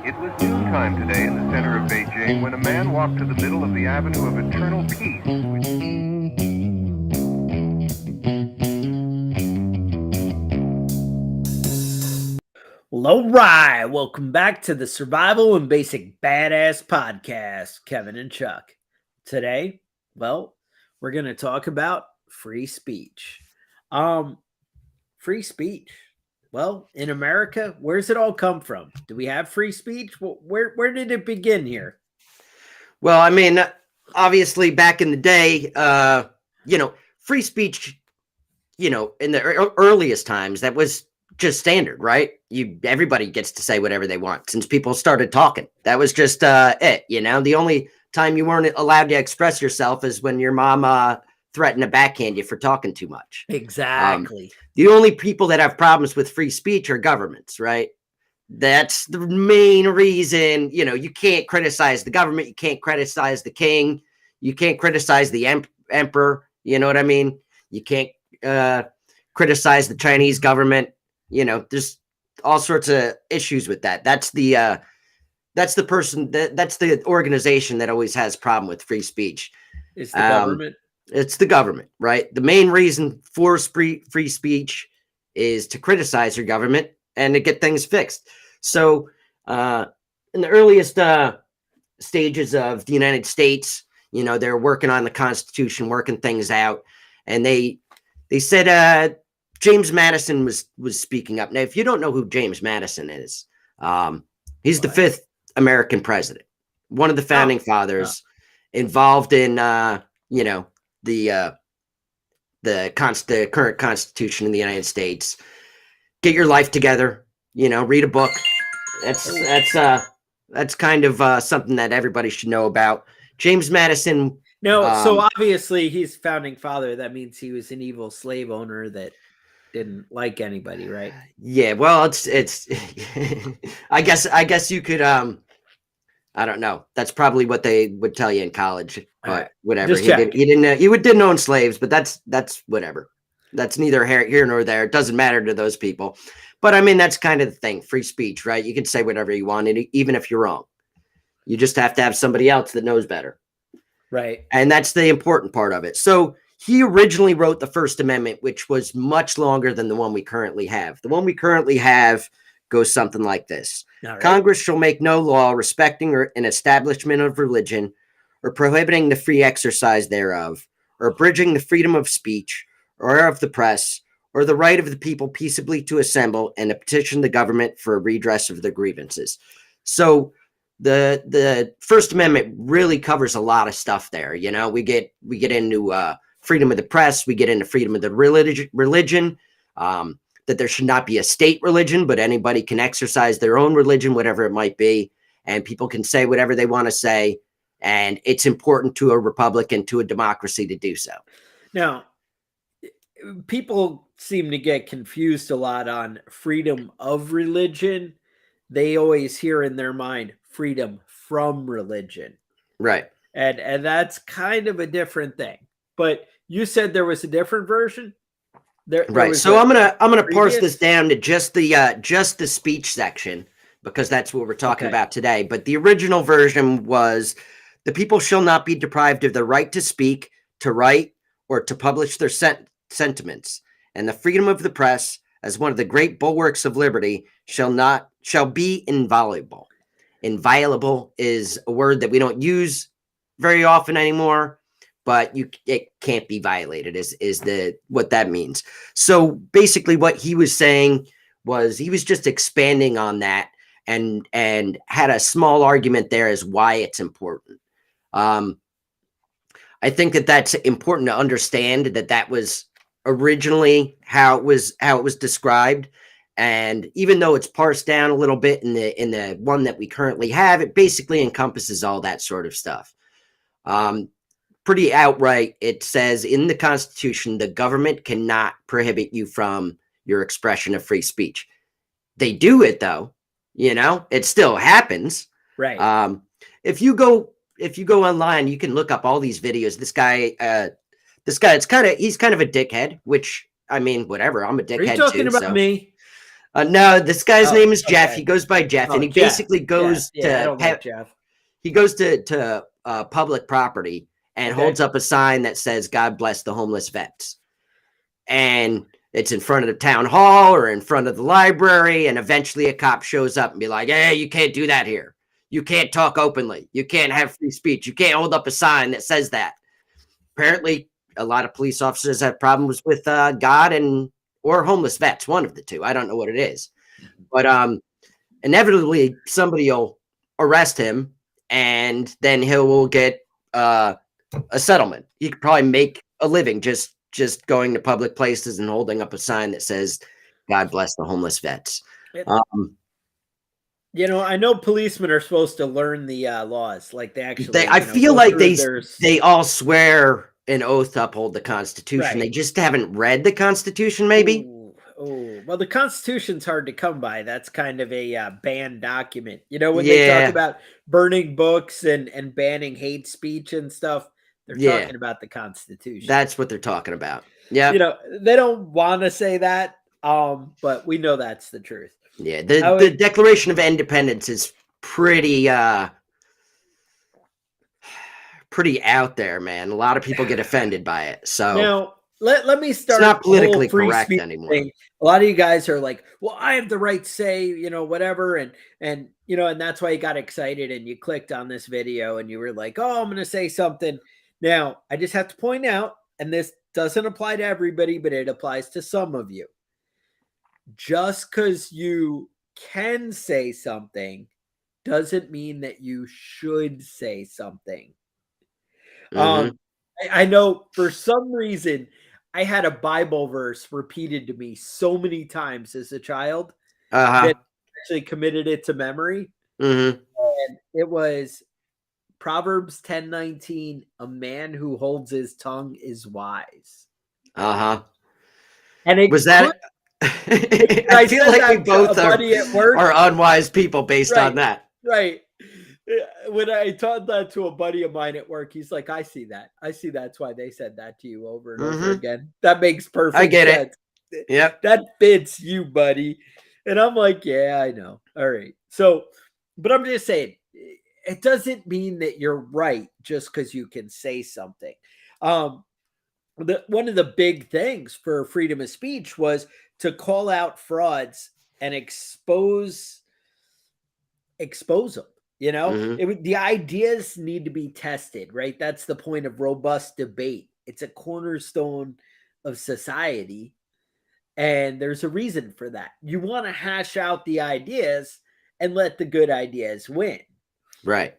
It was noontime today in the center of Beijing when a man walked to the middle of the Avenue of Eternal Peace. Well, all right. Welcome back to the Survival and Basic Badass Podcast, Kevin and Chuck. Today, we're going to talk about free speech. Free speech. Well, in America, where's it all come from? Do we have free speech? Where did it begin here? Well, I mean, obviously back in the day, free speech, in the earliest times, that was just standard, right? Everybody gets to say whatever they want since people started talking. That was just it, The only time you weren't allowed to express yourself is when your mom threatened to backhand you for talking too much. Exactly. The only people that have problems with free speech are governments, right? That's the main reason, you can't criticize the government. You can't criticize the king. You can't criticize the emperor. You know what I mean? You can't criticize the Chinese government. There's all sorts of issues with that. That's the organization that always has problem with free speech. It's the government. It's the government, right? The main reason for free speech is to criticize your government and to get things fixed. So in the earliest stages of the United States, they're working on the Constitution, working things out. And they said James Madison was speaking up. Now, if you don't know who James Madison is, he's the fifth American president, one of the founding fathers, involved in, the current Constitution in the United States. Get your life together, read a book. That's kind of something that everybody should know about. James Madison. No, so obviously he's founding father. That means he was an evil slave owner that didn't like anybody, right? Yeah, well, it's I guess you could I don't know. That's probably what they would tell you in college, but whatever. He didn't own slaves, but that's whatever. That's neither here nor there. It doesn't matter to those people. But I mean, that's kind of the thing. Free speech, right? You can say whatever you want, even if you're wrong. You just have to have somebody else that knows better. Right. And that's the important part of it. So he originally wrote the First Amendment, which was much longer than the one we currently have. The one we currently have goes something like this. Right. Congress shall make no law respecting an establishment of religion or prohibiting the free exercise thereof, or abridging the freedom of speech or of the press, or the right of the people peaceably to assemble and to petition the government for a redress of their grievances. So the First Amendment really covers a lot of stuff there. We get into freedom of the press, we get into freedom of the religion, that there should not be a state religion, but anybody can exercise their own religion, whatever it might be, and people can say whatever they want to say, and it's important to a republic and to a democracy to do so. Now, people seem to get confused a lot on freedom of religion. They always hear in their mind freedom from religion. Right. And that's kind of a different thing. But you said there was a different version? Right. So I'm gonna parse this down to just the speech section, because that's what we're talking about today. But the original version was: the people shall not be deprived of the right to speak, to write, or to publish their sentiments, and the freedom of the press, as one of the great bulwarks of liberty, shall be inviolable. Inviolable is a word that we don't use very often anymore, but it can't be violated is what that means. So basically what he was saying was he was just expanding on that and had a small argument there as why it's important. I think that's important to understand, that was originally how it was described. And even though it's parsed down a little bit in the one that we currently have, it basically encompasses all that sort of stuff. Pretty outright, it says in the Constitution, the government cannot prohibit you from your expression of free speech. They do it though, it still happens. Right. If you go online, you can look up all these videos. This guy, he's kind of a dickhead, which I mean, whatever. I'm a dickhead too. Are you talking about me? No, this guy's name is Jeff. Okay. He goes by Jeff, and he Jeff. basically goes I to don't like Jeff. he goes to public property and holds up a sign that says "God bless the homeless vets," and it's in front of the town hall or in front of the library, and eventually a cop shows up and be like, "Hey, you can't do that here. You can't talk openly. You can't have free speech. You can't hold up a sign that says that." Apparently, a lot of police officers have problems with God or homeless vets, one of the two. I don't know what it is. But inevitably, somebody will arrest him, and then he will get a settlement. He could probably make a living just going to public places and holding up a sign that says, "God bless the homeless vets." I know policemen are supposed to learn the laws, like they actually. I feel like they all swear an oath to uphold the Constitution. Right. They just haven't read the Constitution, maybe. Well, the Constitution's hard to come by. That's kind of a banned document. When they talk about burning books and banning hate speech and stuff, they're talking about the Constitution. That's what they're talking about. Yeah. They don't want to say that, but we know that's the truth. Yeah, the Declaration of Independence is pretty out there, man. A lot of people get offended by it. So now let me start. It's not politically correct anymore. Thing. A lot of you guys are like, "Well, I have the right to say, whatever," and and that's why you got excited and you clicked on this video and you were like, "Oh, I'm going to say something." Now, I just have to point out, and this doesn't apply to everybody, but it applies to some of you. Just because you can say something doesn't mean that you should say something. Mm-hmm. I know for some reason I had a Bible verse repeated to me so many times as a child that I actually committed it to memory. Mm-hmm. And it was Proverbs 10:19, "A man who holds his tongue is wise." And it was that I feel like we both are unwise people based on that. Right. When I taught that to a buddy of mine at work, he's like, I see that. That's why they said that to you over and over again. That makes perfect sense. I get it. Yep. That fits you, buddy. And I'm like, yeah, I know. All right. So, but I'm just saying, it doesn't mean that you're right just because you can say something. One of the big things for freedom of speech was to call out frauds and expose them. The ideas need to be tested, right? That's the point of robust debate. It's a cornerstone of society, and there's a reason for that. You want to hash out the ideas and let the good ideas win. Right.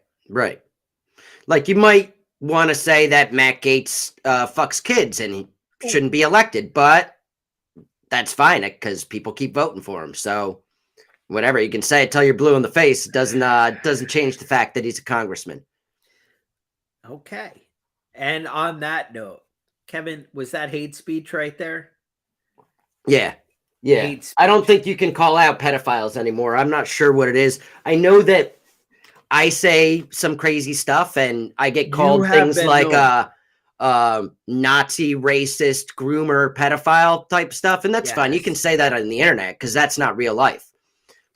Like you might want to say that Matt Gaetz fucks kids and he shouldn't be elected, but that's fine because people keep voting for him. So whatever you can say it till you're blue in the face, it doesn't change the fact that he's a congressman. Okay. And on that note, Kevin, was that hate speech right there? Yeah. I don't think you can call out pedophiles anymore. I'm not sure what it is. I know that I say some crazy stuff and I get called things like Nazi, racist, groomer, pedophile type stuff. And that's fine. You can say that on the internet because that's not real life.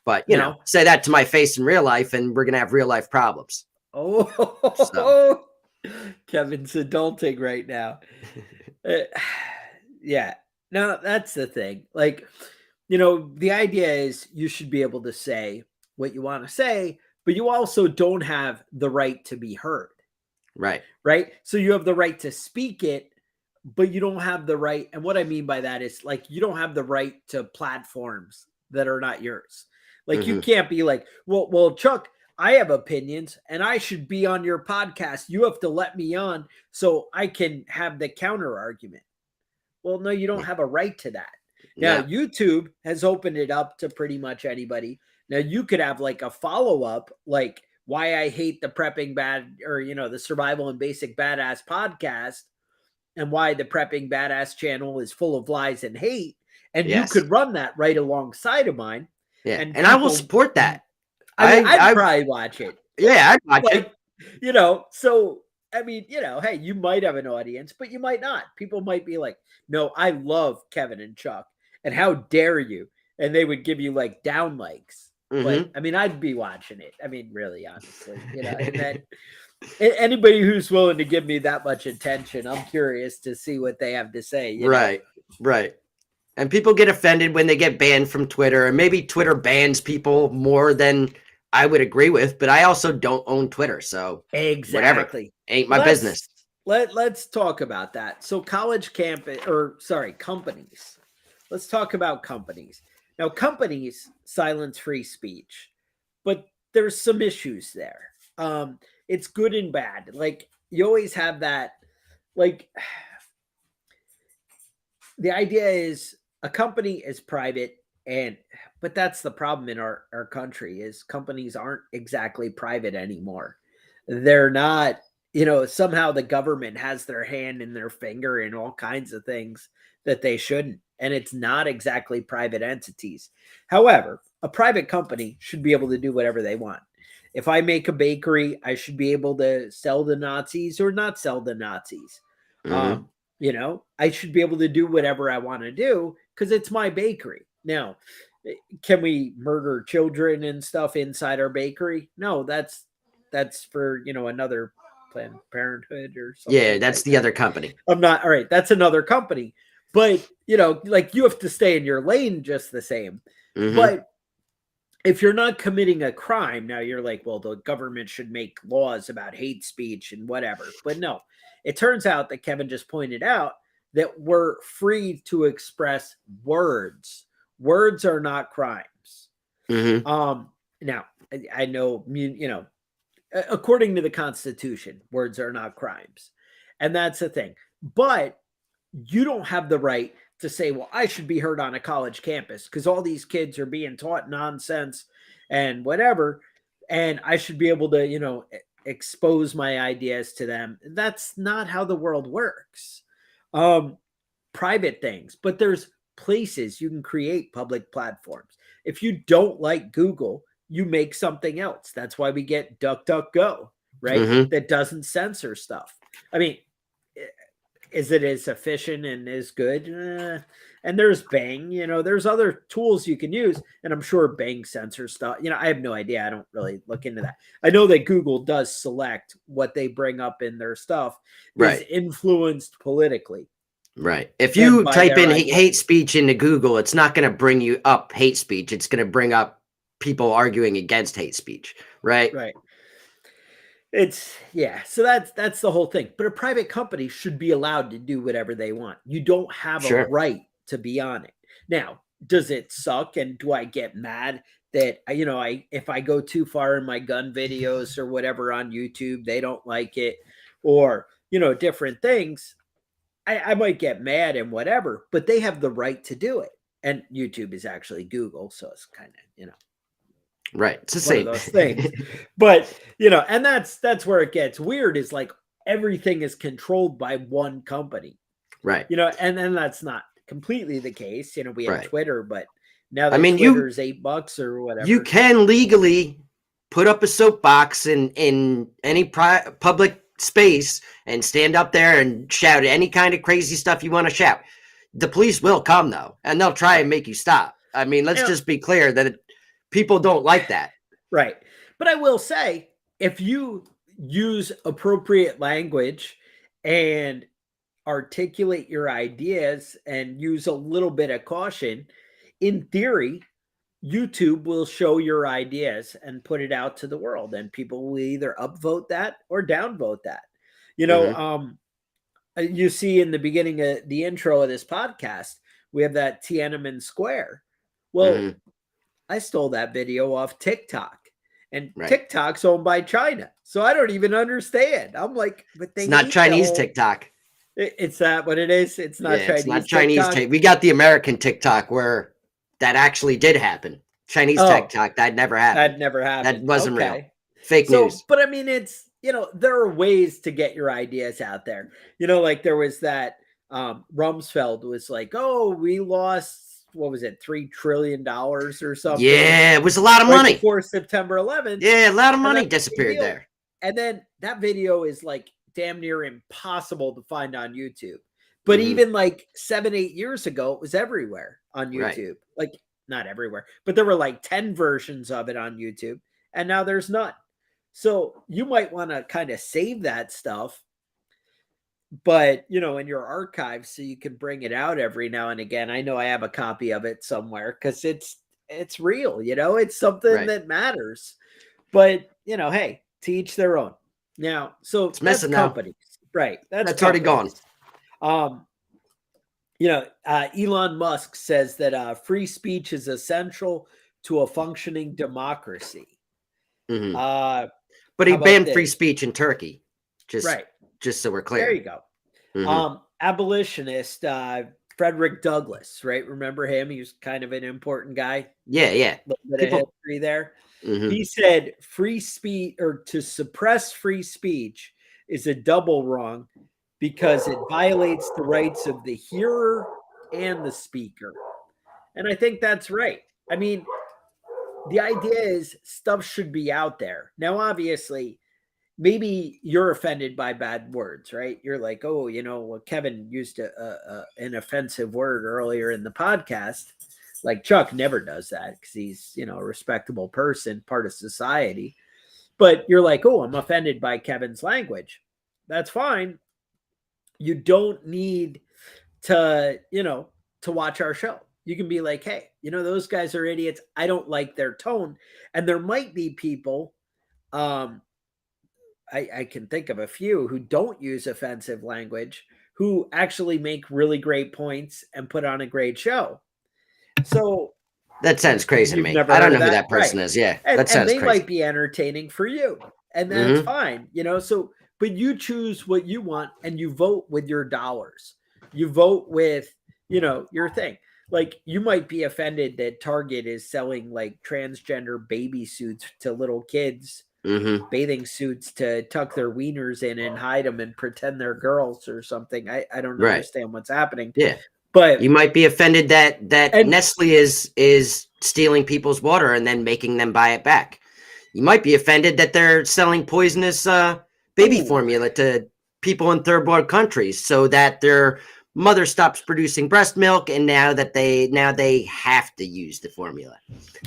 But, you know, say that to my face in real life and we're going to have real life problems. So. Kevin's adulting right now. Yeah. No, that's the thing. Like, the idea is you should be able to say what you want to say, but you also don't have the right to be heard. Right. So you have the right to speak it, but you don't have the right. And what I mean by that is like, you don't have the right to platforms that are not yours. Like you can't be like, well, Chuck, I have opinions and I should be on your podcast. You have to let me on so I can have the counter argument. Well, no, you don't have a right to that. Now, YouTube has opened it up to pretty much anybody. Now, you could have like a follow-up, like why I hate the Prepping Bad or, the Survival and Basic Badass podcast and why the Prepping Badass channel is full of lies and hate. And you could run that right alongside of mine. Yeah. And I will support that. I'd probably watch it. Yeah, I'd watch it. So, I mean, hey, you might have an audience, but you might not. People might be like, no, I love Kevin and Chuck. And how dare you and they would give you like down likes. Mm-hmm. But I mean, I'd be watching it. I mean, really, honestly, and then anybody who's willing to give me that much attention, I'm curious to see what they have to say. Right. And people get offended when they get banned from Twitter, and maybe Twitter bans people more than I would agree with, but I also don't own Twitter, so exactly whatever. Ain't my business. Let's talk about that. So companies. Let's talk about companies. Now, companies silence free speech, but there's some issues there. It's good and bad. Like, you always have that, like, the idea is a company is private, but that's the problem in our country is companies aren't exactly private anymore. They're not, somehow the government has their hand in their finger in all kinds of things that they shouldn't. And it's not exactly private entities. However, a private company should be able to do whatever they want. If I make a bakery, I should be able to sell the Nazis or not sell the Nazis. Mhm. I should be able to do whatever I want to do because it's my bakery. Now, can we murder children and stuff inside our bakery? No, that's for, another Planned Parenthood or something. Yeah, that's like the that. other company. I'm not, all right, that's another company. But, like, you have to stay in your lane just the same. Mhm. But if you're not committing a crime, now you're like, well, the government should make laws about hate speech and whatever. But no, it turns out that Kevin just pointed out that we're free to express words. Words are not crimes. Mhm. Now, I know, according to the Constitution, words are not crimes. And that's the thing. But you don't have the right to say, well, I should be heard on a college campus because all these kids are being taught nonsense and whatever. And I should be able to, expose my ideas to them. That's not how the world works. Private things, but there's places you can create public platforms. If you don't like Google, you make something else. That's why we get DuckDuckGo, right? Mhm. That doesn't censor stuff. I mean, is it as efficient and as good? And there's Bang, there's other tools you can use. And I'm sure Bang censors stuff. I have no idea. I don't really look into that. I know that Google does select what they bring up in their stuff is influenced politically. Right. If you type in ideas. hate speech into Google, it's not going to bring you up hate speech. It's going to bring up people arguing against hate speech. Right. Right. So that's the whole thing. But a private company should be allowed to do whatever they want. You don't have a right to be on it. Now, does it suck? And do I get mad that, if I go too far in my gun videos or whatever on YouTube, they don't like it, or, different things. I might get mad and whatever, but they have the right to do it. And YouTube is actually Google. So it's kind of, right. It's the one same of those things. But, and that's where it gets weird is like everything is controlled by one company. Right. And then that's not completely the case. We have Twitter, but now that Twitter's $8 or whatever. You can legally put up a soapbox in any public space and stand up there and shout any kind of crazy stuff you want to shout. The police will come though, and they'll try and make you stop. I mean, let's just be clear that people don't like that. Right. But I will say, if you use appropriate language and articulate your ideas and use a little bit of caution, in theory, YouTube will show your ideas and put it out to the world, and people will either upvote that or downvote that. You see in the beginning of the intro of this podcast, we have that Tiananmen Square. Well, I stole that video off TikTok, and TikTok's owned by China. So I don't even understand. I'm like, but it's not Chinese TikTok. It's that what it is? It's not Chinese. It's not Chinese TikTok. We got the American TikTok where that actually did happen. Chinese TikTok, that never happened. That never happened. That wasn't real. Fake news. But I mean, it's, there are ways to get your ideas out there. Like there was that Rumsfeld was like, oh, we lost, what was it, $3 trillion or something? Yeah, it was a lot of money. Before September 11th. Yeah, a lot of money disappeared there. And then that video is like damn near impossible to find on YouTube. But even like 7-8 years ago, it was everywhere on YouTube. Like not everywhere, but there were like 10 versions of it on YouTube, and now there's none. So you might want to kind of save that stuff, but in your archives, so you can bring it out every now and again. I know I have a copy of it somewhere because it's real, it's something that matters. But hey, to each their own. Now, so it's missing companies, right? That's already gone. Elon Musk says that free speech is essential to a functioning democracy. Mm-hmm. But he banned free speech in Turkey. Just so we're clear. There you go. Mm-hmm. Abolitionist Frederick Douglass, right? Remember him? He was kind of an important guy. Yeah. A little bit of history there. Mm-hmm. He said free speech, or to suppress free speech, is a double wrong because it violates the rights of the hearer and the speaker. And I think that's right. I mean, the idea is stuff should be out there. Now, obviously, maybe you're offended by bad words, right? You're like, oh, Kevin used an offensive word earlier in the podcast. Like Chuck never does that because he's, a respectable person, part of society. But you're like, oh, I'm offended by Kevin's language. That's fine. You don't need to, to watch our show. You can be like, hey, those guys are idiots. I don't like their tone. And there might be people, I can think of a few who don't use offensive language, who actually make really great points and put on a great show. So that sounds crazy to me. I don't know who that person is. Yeah, that sounds crazy. And they might be entertaining for you, and that's fine. So, but you choose what you want, and you vote with your dollars. You vote with, your thing. Like you might be offended that Target is selling like transgender baby suits to little kids. Mm-hmm. Bathing suits to tuck their wieners in and hide them and pretend they're girls or something. I don't understand what's happening. Yeah, but you might be offended that Nestle is stealing people's water and then making them buy it back. You might be offended that they're selling poisonous baby formula to people in third world countries so that their mother stops producing breast milk, and now they have to use the formula.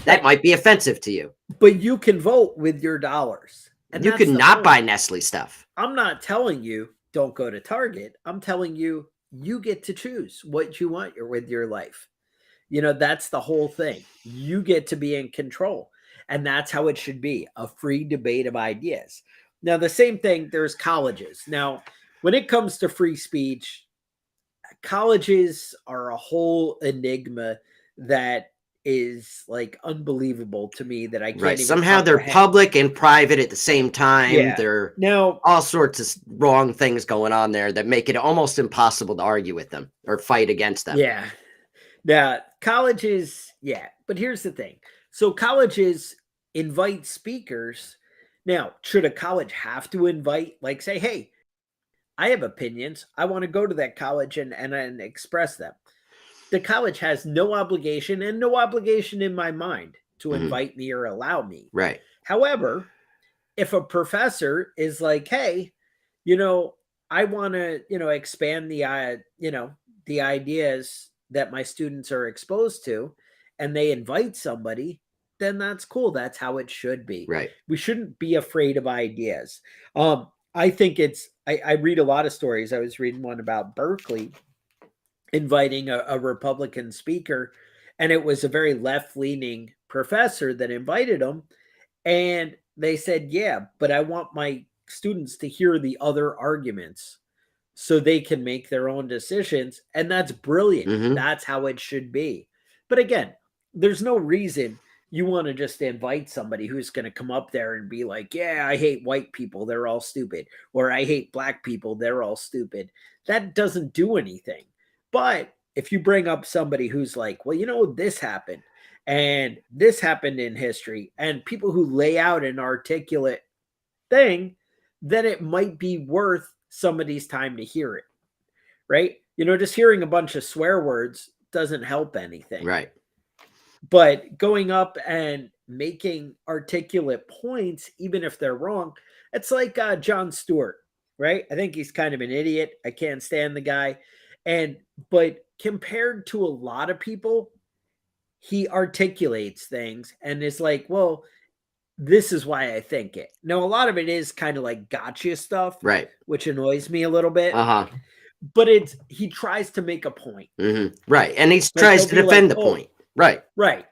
That might be offensive to you. But you can vote with your dollars. And you can not buy Nestle stuff. I'm not telling you don't go to Target. I'm telling you get to choose what you want with your life. That's the whole thing. You get to be in control. And that's how it should be, a free debate of ideas. Now, the same thing, there's colleges. Now, when it comes to free speech, colleges are a whole enigma that is like unbelievable to me that I can't even somehow comprehend. They're public and private at the same time. Yeah. There now all sorts of wrong things going on there that make it almost impossible to argue with them or fight against them. Yeah. Now, colleges, but here's the thing. So colleges invite speakers. Now, should a college have to invite, like say, hey, I have opinions. I want to go to that college and express them. The college has no obligation and no obligation in my mind to invite me or allow me. Right. However, if a professor is like, hey, I want to, expand the, the ideas that my students are exposed to, and they invite somebody, then that's cool. That's how it should be. Right. We shouldn't be afraid of ideas. I think I read a lot of stories. I was reading one about Berkeley inviting a Republican speaker, and it was a very left-leaning professor that invited him. And they said, yeah, but I want my students to hear the other arguments so they can make their own decisions. And that's brilliant. Mm-hmm. That's how it should be. But again, there's no reason you want to just invite somebody who's going to come up there and be like, yeah, I hate white people. They're all stupid. Or I hate black people. They're all stupid. That doesn't do anything. But if you bring up somebody who's like, well, this happened and this happened in history, and people who lay out an articulate thing, then it might be worth somebody's time to hear it. Right? Just hearing a bunch of swear words doesn't help anything. Right. But going up and making articulate points, even if they're wrong, it's like Jon Stewart, right? I think he's kind of an idiot. I can't stand the guy. But compared to a lot of people, he articulates things and is like, well, this is why I think it. Now, a lot of it is kind of like gotcha stuff, Right. which annoys me a little bit. But he tries to make a point. Right. And he tries to defend the point. Right. Right.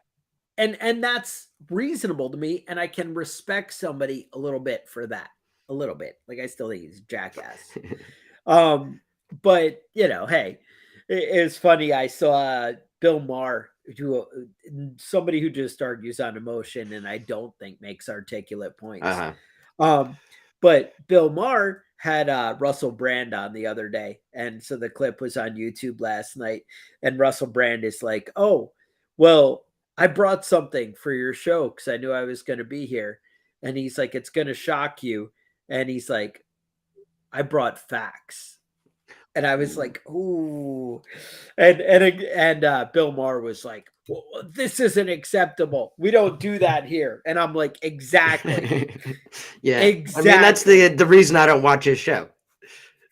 And that's reasonable to me. And I can respect somebody a little bit for that. A little bit. Like, I still think he's a jackass. But, hey, it's funny. I saw Bill Maher, somebody who just argues on emotion and I don't think makes articulate points. But Bill Maher had Russell Brand on the other day. And so the clip was on YouTube last night. And Russell Brand is like, oh, well, I brought something for your show because I knew I was going to be here. And he's like, it's going to shock you. And he's like, I brought facts. And I was like, ooh. And Bill Maher was like, well, this isn't acceptable. We don't do that here. And I'm like, exactly. Yeah. Exactly. I mean, that's the reason I don't watch his show.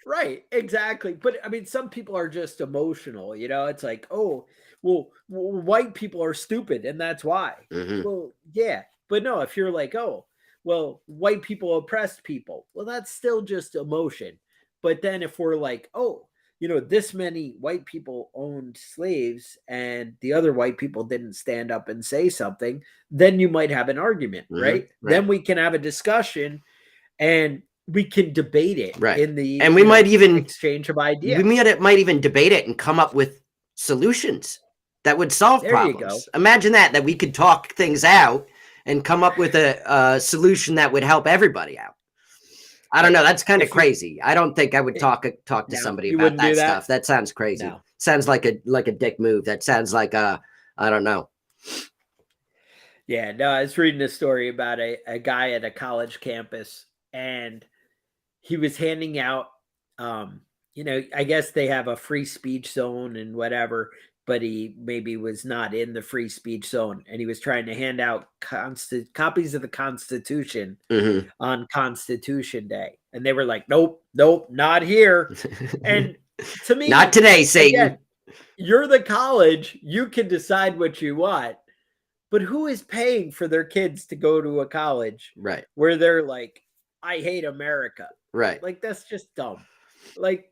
Right. Exactly. But I mean, some people are just emotional, it's like, oh, well, white people are stupid. And that's why. Well, yeah. But no, if you're like, oh, well, white people oppressed people. Well, that's still just emotion. But then if we're like, oh, this many white people owned slaves and the other white people didn't stand up and say something, then you might have an argument, right? Then we can have a discussion and we can debate it in the and we might even exchange of ideas. We might even debate it and come up with solutions that would solve problems. Imagine that we could talk things out and come up with a solution that would help everybody out. I don't know. That's kind of crazy. I don't think I would talk to somebody about that stuff. That sounds crazy. No. Sounds like a dick move. That sounds like I don't know. Yeah, no, I was reading a story about a guy at a college campus, and he was handing out, I guess they have a free speech zone and whatever, but he maybe was not in the free speech zone, and he was trying to hand out copies of the Constitution on Constitution Day. And they were like, nope, not here. And to me, not today, Satan. Again, you're the college. You can decide what you want. But who is paying for their kids to go to a college where they're like, I hate America? Right. Like, that's just dumb. Like,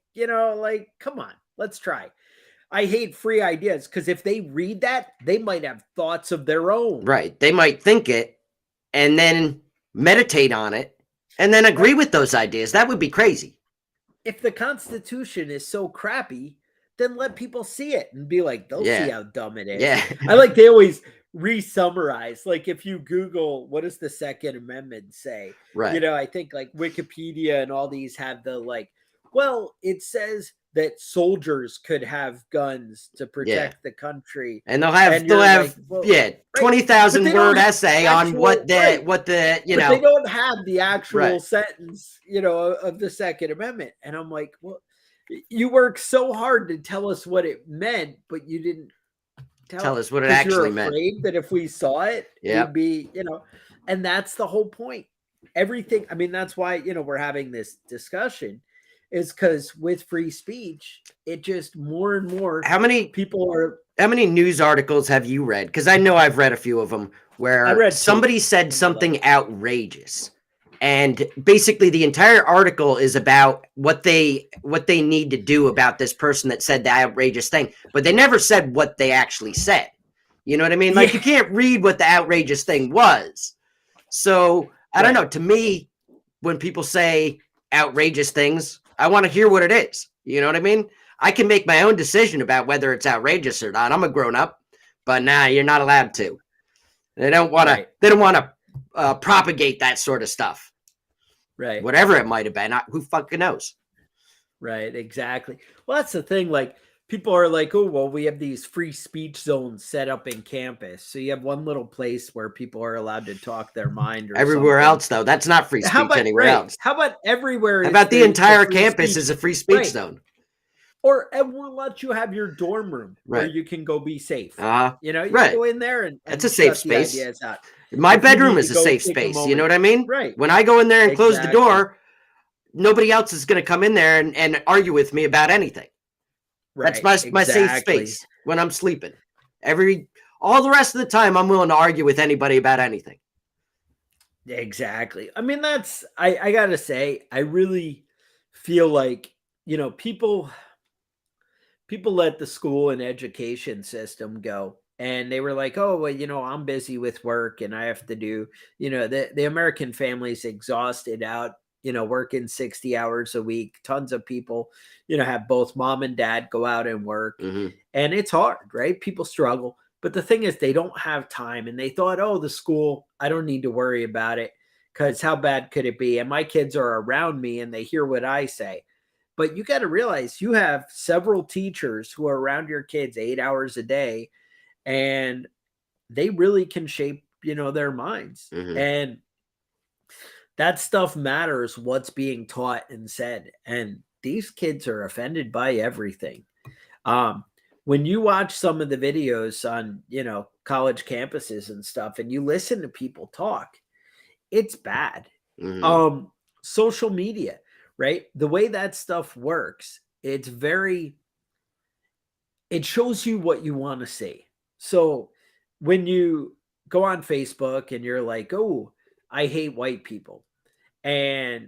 come on, let's try. I hate free ideas because if they read that, they might have thoughts of their own. Right. They might think it and then meditate on it and then agree with those ideas. That would be crazy. If the Constitution is so crappy, then let people see it and be like, they'll see how dumb it is. Yeah. They always re-summarize. Like, if you Google, what does the Second Amendment say? Right. I think like Wikipedia and all these have the well, it says that soldiers could have guns to protect the country, and they'll have 20,000 word essay on what the but they don't have the actual sentence of the Second Amendment. And I'm like, well, you worked so hard to tell us what it meant, but you didn't tell us what it actually meant. That if we saw it, it'd be and that's the whole point. Everything, I mean, that's why we're having this discussion, is because with free speech, it just more and more. How many news articles have you read? Because I know I've read a few of them where somebody said something outrageous, and basically the entire article is about what they need to do about this person that said the outrageous thing, but they never said what they actually said. You know what I mean? Like, you can't read what the outrageous thing was. So I don't know. To me, when people say outrageous things, I want to hear what it is. You know what I mean? I can make my own decision about whether it's outrageous or not. I'm a grown up, but you're not allowed to. They don't want to. They don't want to propagate that sort of stuff. Right. Whatever it might have been. Who fucking knows? Right. Exactly. Well, that's the thing. Like, people are like, oh, well, we have these free speech zones set up in campus. So you have one little place where people are allowed to talk their mind. Or everywhere else, though, that's not free speech anywhere else. How about everywhere? How about the entire campus is a free speech zone? Or we'll let you have your dorm room where you can go be safe. You go in there and it's a safe space. My bedroom is a safe space. You know what I mean? Right. When I go in there and close the door, nobody else is going to come in there and argue with me about anything. Right. That's my safe space when I'm sleeping. All the rest of the time, I'm willing to argue with anybody about anything. Exactly. I mean, I gotta say, I really feel like, people let the school and education system go. And they were like, oh, well, I'm busy with work and I have to do, the American family's exhausted out, working 60 hours a week. Tons of people, have both mom and dad go out and work. Mm-hmm. And it's hard, right? People struggle. But the thing is, they don't have time. And they thought, oh, the school, I don't need to worry about it because how bad could it be? And my kids are around me and they hear what I say. But you got to realize you have several teachers who are around your kids 8 hours a day, and they really can shape, their minds. Mm-hmm. And that stuff matters, what's being taught and said. And these kids are offended by everything. When you watch some of the videos on, college campuses and stuff, and you listen to people talk, it's bad. Mm-hmm. Social media, right? The way that stuff works, it shows you what you want to see. So when you go on Facebook and you're like, oh, I hate white people, and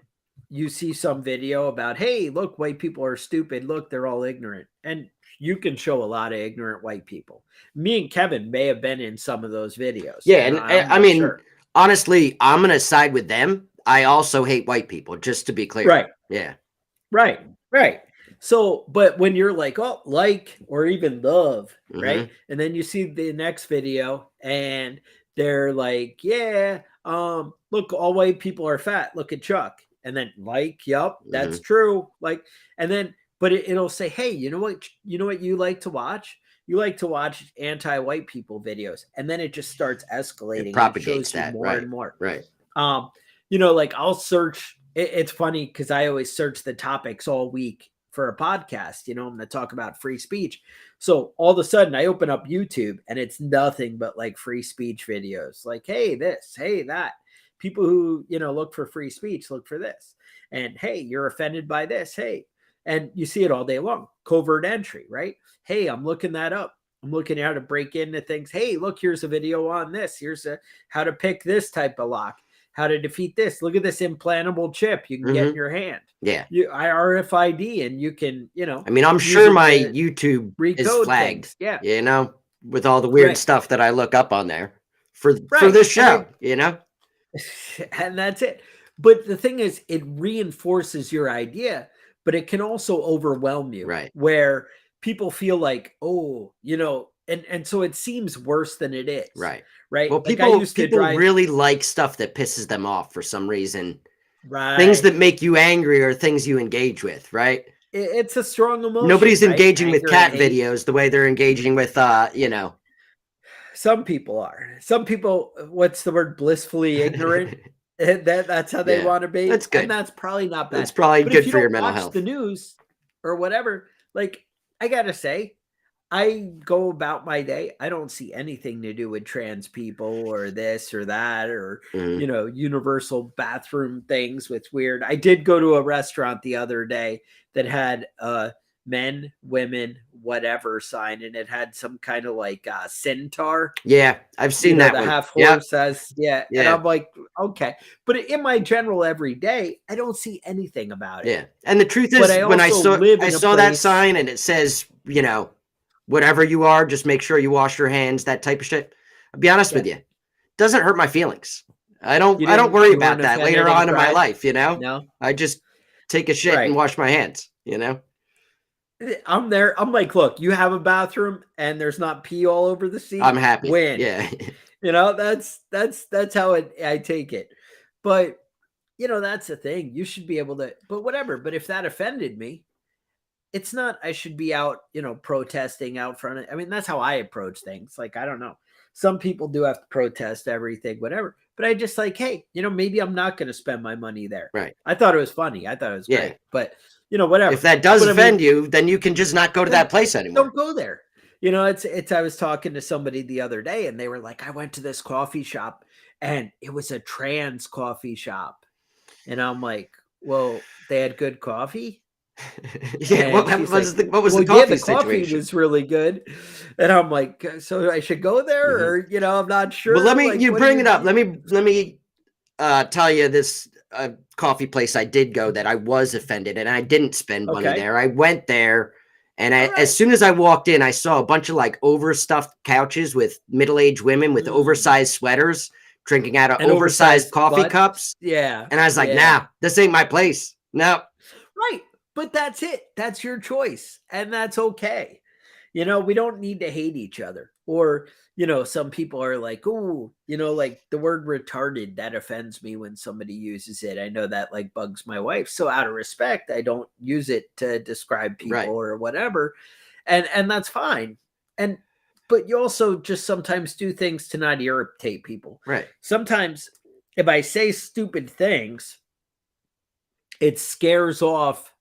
you see some video about, hey, look, white people are stupid. Look, they're all ignorant. And you can show a lot of ignorant white people. Me and Kevin may have been in some of those videos. Yeah. And I mean, honestly, I'm going to side with them. I also hate white people, just to be clear. Right. Yeah. Right. So, but when you're like, oh, like, or even love, right? And then you see the next video and they're like, yeah, look, all white people are fat. Look at Chuck. And then like, yep, that's true. Like, and then, but it'll say, hey, you know what you like to watch? You like to watch anti-white people videos. And then it just starts escalating. It propagates that more and more. Right. Like I'll search. It's funny because I always search the topics all week for a podcast. I'm going to talk about free speech. So all of a sudden I open up YouTube and it's nothing but like free speech videos. Like, hey, this, hey, that. People who, look for free speech, look for this. And hey, you're offended by this. Hey, and you see it all day long. Covert entry, right? Hey, I'm looking that up. I'm looking at how to break into things. Hey, look, here's a video on this. Here's how to pick this type of lock. How to defeat this. Look at this implantable chip you can get in your hand. Yeah. RFID, and you can, I mean, I'm sure my YouTube is flagged. Things. Yeah. With all the weird stuff that I look up on there for this show, And that's it. But the thing is, it reinforces your idea, but it can also overwhelm you. Right. Where people feel like, oh, and so it seems worse than it is. Right. Right. Well, people really like stuff that pisses them off for some reason. Right. Things that make you angry or things you engage with. Right. It's a strong emotion. Nobody's engaging with cat videos the way they're engaging with, Some people are. Some people, what's the word? Blissfully ignorant. That's how they want to be. That's good. And that's probably not bad. It's probably good for your mental health. The news or whatever. Like, I gotta say, I go about my day. I don't see anything to do with trans people or this or that or, universal bathroom things with weird. I did go to a restaurant the other day that had men, women, whatever sign, and it had some kind of like centaur. Yeah, I've seen that. The one. half horse says, yeah. And I'm like, okay. But in my general everyday, I don't see anything about it. Yeah. And the truth is, when I saw that sign and it says, whatever you are, just make sure you wash your hands, that type of shit. I'll be honest with you. It doesn't hurt my feelings. I don't worry about that later on in my life, No. I just take a shit and wash my hands, I'm there. I'm like, look, you have a bathroom and there's not pee all over the seat. I'm happy. Win. Yeah. That's how I take it. But that's the thing. You should be able to, but whatever. But if that offended me, it's not, I should be out, protesting out front. I mean, that's how I approach things. Like, I don't know. Some people do have to protest everything, whatever. But I just like, hey, maybe I'm not going to spend my money there. Right. I thought it was funny. I thought it was great. But, whatever. If that does offend you, then you can just not go to that place anymore. Don't go there. I was talking to somebody the other day and they were like, I went to this coffee shop and it was a trans coffee shop. And I'm like, well, they had good coffee? Yeah, And what she's was like, the what was the "Well, yeah, coffee the coffee situation? was really good." And I'm like, "So I should go there, Mhm. or I'm not sure." Well, Like, you what do bring it up. you? Let me tell you this coffee place I did go that I was offended, and I didn't spend money Okay, there. I went there, and all as right. soon as I walked in, I saw a bunch of like overstuffed couches with middle-aged women with Mm. oversized sweaters drinking out of And oversized oversized coffee butts. cups, Yeah, and I was like, yeah. "Nah, this ain't my place." No, Right. But that's it. That's your choice. And that's okay. We don't need to hate each other. Or, some people are like, "Oh, like the word retarded, that offends me when somebody uses it." I know that like bugs my wife. So out of respect, I don't use it to describe people right, or whatever. And that's fine. And but you also just sometimes do things to not irritate people. right. Sometimes if I say stupid things, it scares off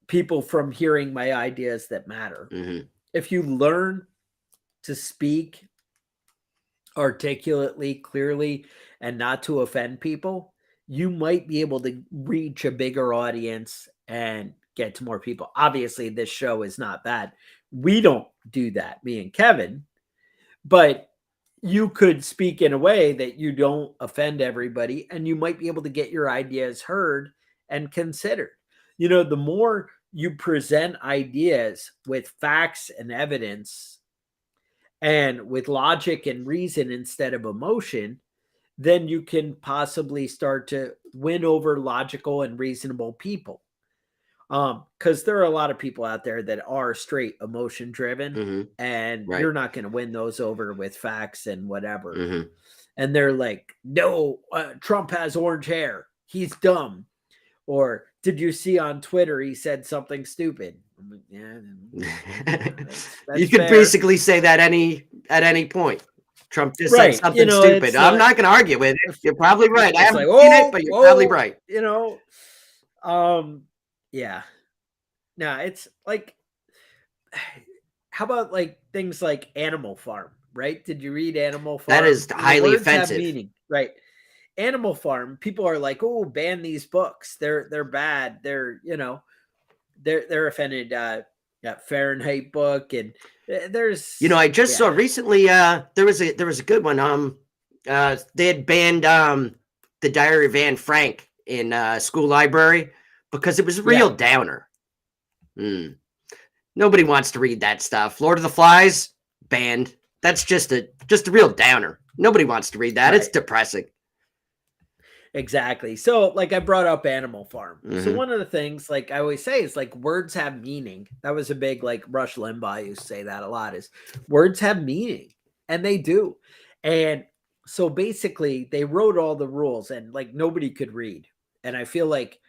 people from hearing my ideas that matter. Hmm. If you learn to speak articulately, clearly, and not to offend people, you might be able to reach a bigger audience and get to more people. Obviously, this show is not bad. We don't do that, me and Kevin, but you could speak in a way that you don't offend everybody, and you might be able to get your ideas heard and considered. The more you present ideas with facts and evidence and with logic and reason instead of emotion, then you can possibly start to win over logical and reasonable people. Because there are a lot of people out there that are straight emotion driven, Hmm. and Right. you're not going to win those over with facts and whatever. Hmm. And they're like, "No, Trump has orange hair, he's dumb." Or, "Did you see on Twitter he said something stupid?" I'm like, "Yeah, You that's could fair." basically say that at any point. Trump just said Right. something stupid. It's I'm like, not going to argue with it. You're probably right. I it's like, haven't seen it, "Oh, but you're probably whoa," right. um yeah. No, it's like, how about like things like Animal Farm, right? Did you read Animal That Farm? is highly Words have offensive. meaning, right? Animal Farm, people are like, "Oh, ban these books. They're bad. They're offended." That Fahrenheit book, and there's, I just saw yeah, recently there was a good one. They had banned the Diary of Anne Frank in school library because it was a real yeah, downer. Hmm. Nobody wants to read that stuff. Lord of the Flies banned. That's just a real downer. Nobody wants to read that. It's right. depressing. Exactly. So, like, I brought up Animal Farm. So, Hmm. one of the things, like I always say, is like words have meaning. That was a big, like, Rush Limbaugh used to say that a lot, is words have meaning, and they do. And so, basically, they wrote all the rules, and like nobody could read. And I feel like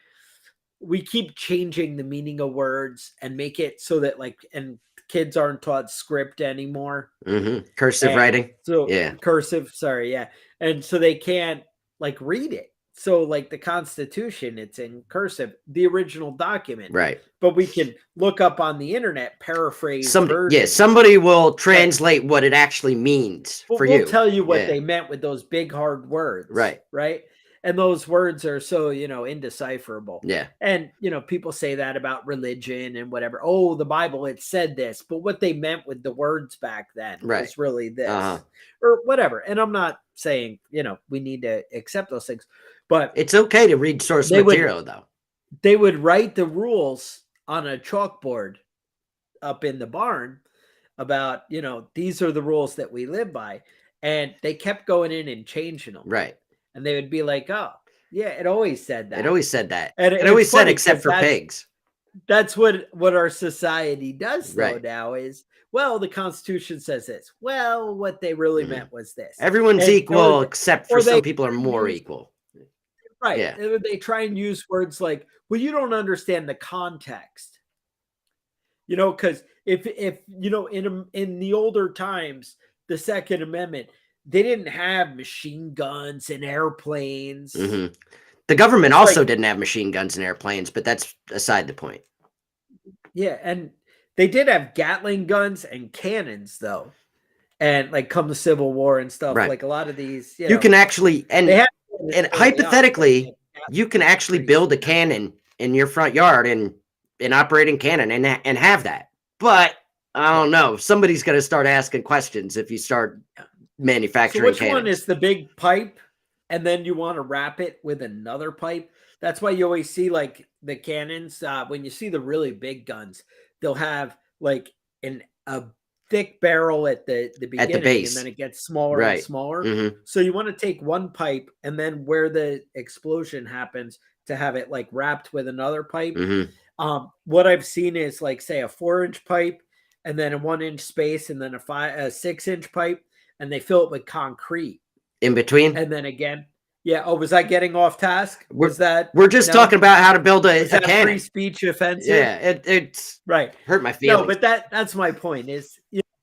we keep changing the meaning of words and make it so that, like, and kids aren't taught script anymore. Hmm. Cursive And writing. so Yeah. cursive, sorry, yeah. And so they can't like read it. So like the Constitution, it's in cursive, the original document, Right. but we can look up on the internet paraphrased versions. Somebody will But translate what it actually means for we'll you. tell you what Yeah. they meant with those big hard words, Right. right? And those words are so, indecipherable. Yeah. And, people say that about religion and whatever. Oh, the Bible, it said this, but what they meant with the words back then Right. was really Uh-huh. this or whatever. And I'm not saying, we need to accept those things, but It's okay to read source they would material though. they would write the rules on a chalkboard up in the barn about, these are the rules that we live by. And they kept going in and changing them. Right. And they would be like, "Oh, yeah, it always said It that." always said that. And It it's always said funny except 'cause for pigs. that's what our society does though Right. now is, well, the Constitution says this. Well, what they really Mhm. meant was this. Everyone's And equal except for or some they people are try and more use equal. right. Yeah. And they try and use words like, "Well, you don't understand the context." Because if in the older times, the Second Amendment, they didn't have machine guns and airplanes. Hmm. The government It's also like, didn't have machine guns and airplanes, but that's aside the point. yeah, and they did have Gatling guns and cannons though. And like come the Civil War and stuff, Right. like a lot of these, You can actually they had and early on, but hypothetically, like, you can actually pretty build a soon after. cannon in your front yard and an operating cannon and have that. But I don't know. Somebody's going to start asking questions if you start manufacturing so which cannons. one is the big pipe, and then you want to wrap it with another pipe? That's why you always see like the cannons. When you see the really big guns, they'll have like a thick barrel at the beginning, at the base, and then it gets smaller and smaller. So you want to take one pipe, and then where the explosion happens, to have it like wrapped with another pipe. What I've seen is like, say, a 4-inch pipe, and then a 1-inch space, and then a 6-inch pipe, and they fill it with concrete in between. And then again, yeah. Oh, was I getting off task? Was that we're just talking about how to build a cannon? Free speech offensive? Yeah, it's right. Hurt my feelings. No, but that's my point. Is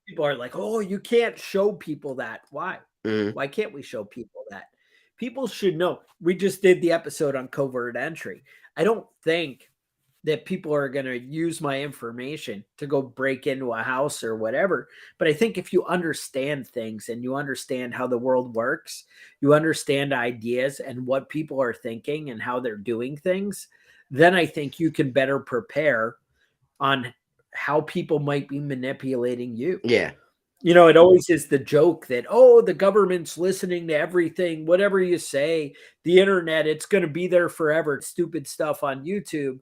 people are like, oh, you can't show people that. Why? Why can't we show people that? People should know. We just did the episode on covert entry. I don't think that people are going to use my information to go break into a house or whatever. But I think if you understand things and you understand how the world works, you understand ideas and what people are thinking and how they're doing things, then I think you can better prepare on how people might be manipulating you. Yeah. You know, it always is the joke that, oh, the government's listening to everything, whatever you say, the internet, it's going to be there forever. It's stupid stuff on YouTube.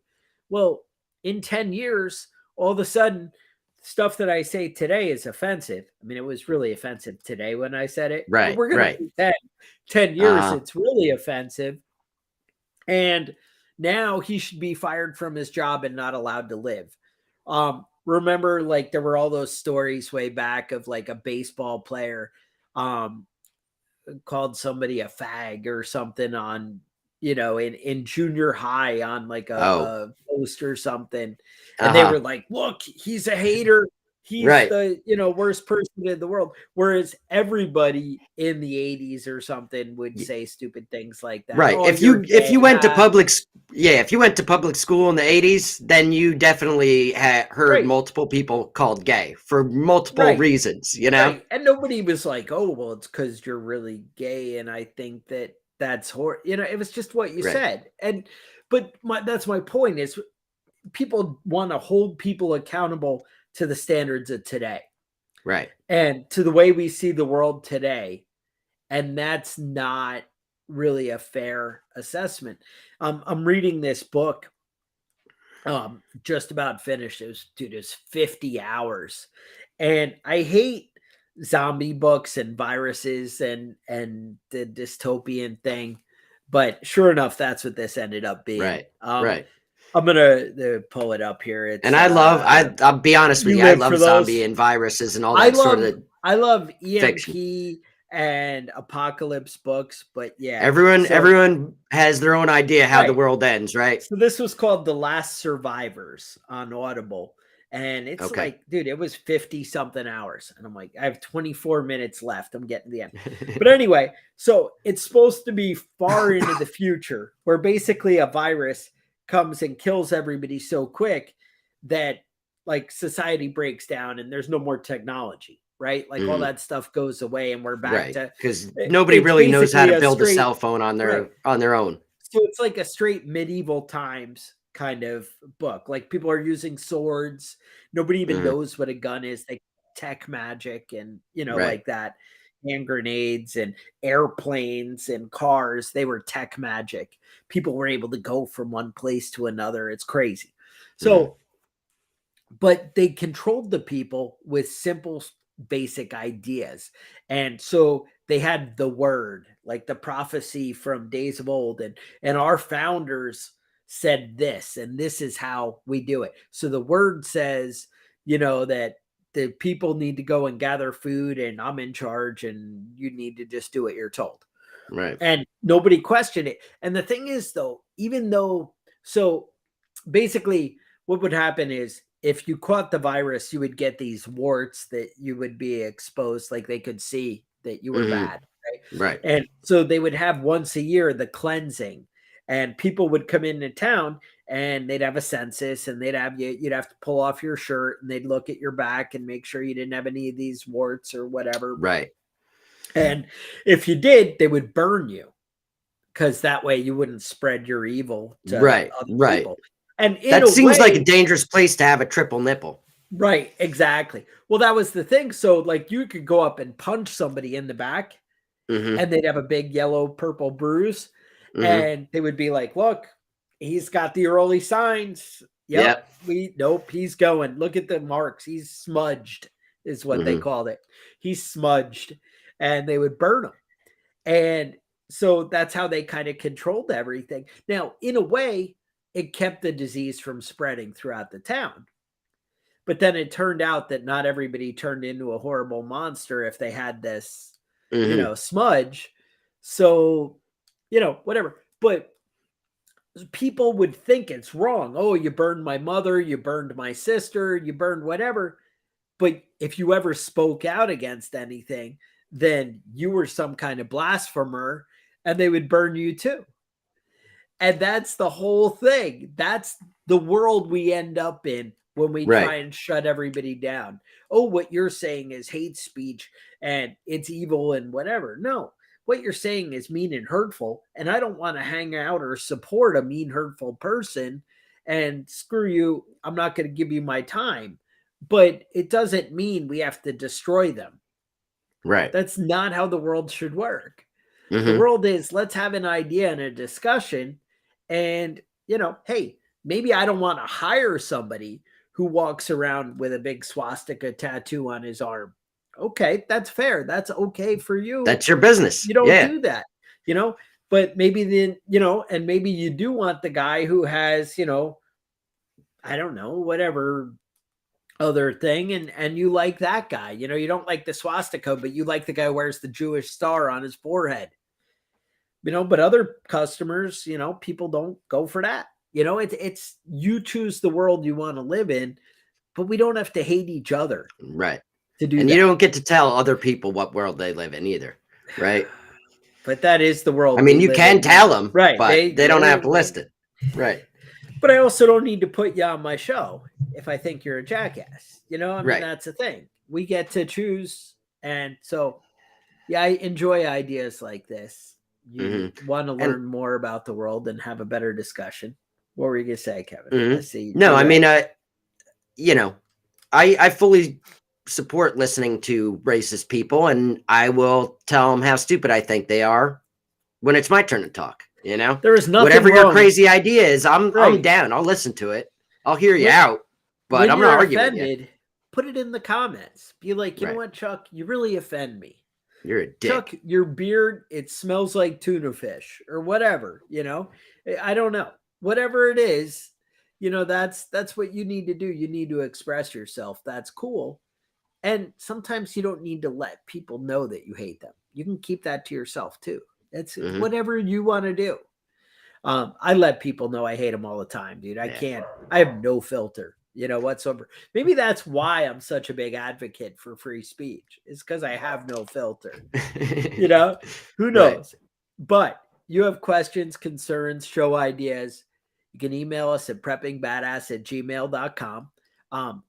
Well, in 10 years, all of a sudden, stuff that I say today is offensive. I mean, it was really offensive today when I said it. Right. But we're going to 10 years, it's really offensive. And now he should be fired from his job and not allowed to live. Remember, like, there were all those stories way back of like a baseball player called somebody a fag or something on, you know, in junior high on like a post or something. And they were like, look, he's a hater. He's the, you know, worst person in the world. Whereas everybody in the 80s or something would say stupid things like that. Right. Oh, if you went to public school in the 80s, then you definitely heard multiple people called gay for multiple reasons, you know? Right. And nobody was like, oh, well, it's because you're really gay. And I think that's horrible. You know, it was just what you said. But that's my point is people want to hold people accountable to the standards of today. Right. And to the way we see the world today. And that's not really a fair assessment. I'm reading this book, just about finished. It was 50 hours. And I hate zombie books and viruses and the dystopian thing. But sure enough, that's what this ended up being. Right. I'm gonna pull it up here. And I'll be honest with you, I love zombie and viruses and all that I love EMP fiction and apocalypse books, but yeah. Everyone has their own idea how the world ends, right? So this was called The Last Survivors on Audible. And it's like, dude, it was 50 something hours. And I'm like, I have 24 minutes left. I'm getting to the end. But anyway, so it's supposed to be far into the future where basically a virus comes and kills everybody so quick that like society breaks down and there's no more technology, right? Like all that stuff goes away and we're back to, because nobody really knows how to build a cell phone on their own. So it's like a straight medieval times kind of book. Like people are using swords. Nobody even knows what a gun is. They tech magic and, you know, like that. Hand grenades and airplanes and cars. They were tech magic. People were able to go from one place to another. It's crazy. So, but they controlled the people with simple, basic ideas. And so they had the word, like the prophecy from days of old. And our founders said this, and this is how we do it. So the word says, you know, that the people need to go and gather food and I'm in charge and you need to just do what you're told. Right. And nobody questioned it. And the thing is though, so basically what would happen is if you caught the virus, you would get these warts that you would be exposed, like they could see that you were bad. Right. And so they would have once a year, the cleansing, and people would come into town and they'd have a census and you'd have to pull off your shirt and they'd look at your back and make sure you didn't have any of these warts or whatever. Right. And if you did, they would burn you because that way you wouldn't spread your evil to other people. And that seems like a dangerous place to have a triple nipple. Right, exactly. Well, that was the thing. So like you could go up and punch somebody in the back and they'd have a big yellow purple bruise and they would be like, look, he's got the early signs. Nope, he's going. Look at the marks. He's smudged is what they called it. He's smudged, and they would burn him. And so that's how they kind of controlled everything. Now, in a way, it kept the disease from spreading throughout the town. But then it turned out that not everybody turned into a horrible monster if they had this, smudge. So, whatever. But people would think it's wrong. Oh, you burned my mother, you burned my sister, you burned whatever. But if you ever spoke out against anything, then you were some kind of blasphemer and they would burn you too. And that's the whole thing. That's the world we end up in when we try and shut everybody down. Oh, what you're saying is hate speech and it's evil and whatever. No. What you're saying is mean and hurtful, and I don't want to hang out or support a mean, hurtful person, and screw you, I'm not going to give you my time. But it doesn't mean we have to destroy them. Right. That's not how the world should work. The world is, let's have an idea and a discussion, and, hey, maybe I don't want to hire somebody who walks around with a big swastika tattoo on his arm. Okay, that's fair. That's okay for you. That's your business. You don't do that, but maybe then, and maybe you do want the guy who has, I don't know, whatever other thing. And you like that guy, you don't like the swastika, but you like the guy who wears the Jewish star on his forehead, but other customers, people don't go for that. It's you choose the world you want to live in, but we don't have to hate each other. Right. And you don't get to tell other people what world they live in either, right? But that is the world. I mean, you can tell them, right? But they don't have to list it, right? But I also don't need to put you on my show if I think you're a jackass. I mean, that's the thing. We get to choose, and so I enjoy ideas like this. You want to learn more about the world and have a better discussion. What were you gonna say, Kevin? Let's see. No, I mean, I fully support listening to racist people, and I will tell them how stupid I think they are when it's my turn to talk. There is nothing whatever wrong. Your crazy idea is, I'm down. I'll listen to it. I'll hear you out, but I'm not arguing with you. Put it in the comments. Be like, you know what, Chuck, you really offend me. You're a dick. Chuck, your beard, it smells like tuna fish or whatever. I don't know. Whatever it is, that's what you need to do. You need to express yourself. That's cool. And sometimes you don't need to let people know that you hate them. You can keep that to yourself too. It's whatever you want to do. I let people know I hate them all the time, dude. I have no filter, whatsoever. Maybe that's why I'm such a big advocate for free speech. It's because I have no filter. Who knows? Right. But you have questions, concerns, show ideas. You can email us at preppingbadass@gmail.com.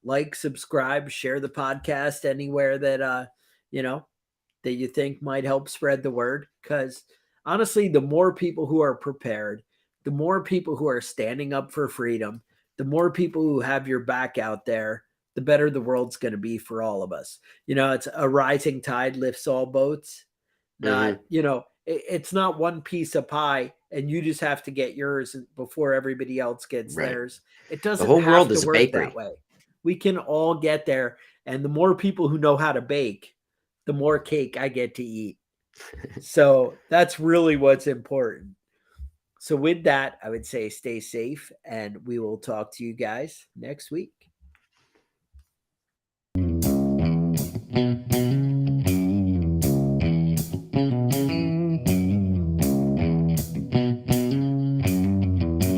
Like, subscribe, share the podcast anywhere that that you think might help spread the word. Because honestly, the more people who are prepared, the more people who are standing up for freedom, the more people who have your back out there, the better the world's going to be for all of us. It's a rising tide lifts all boats. Not, it's not one piece of pie and you just have to get yours before everybody else gets theirs. It doesn't the whole have world to is work bakery. that way. We can all get there. And the more people who know how to bake, the more cake I get to eat. So that's really what's important. So with that, I would say stay safe and we will talk to you guys next week.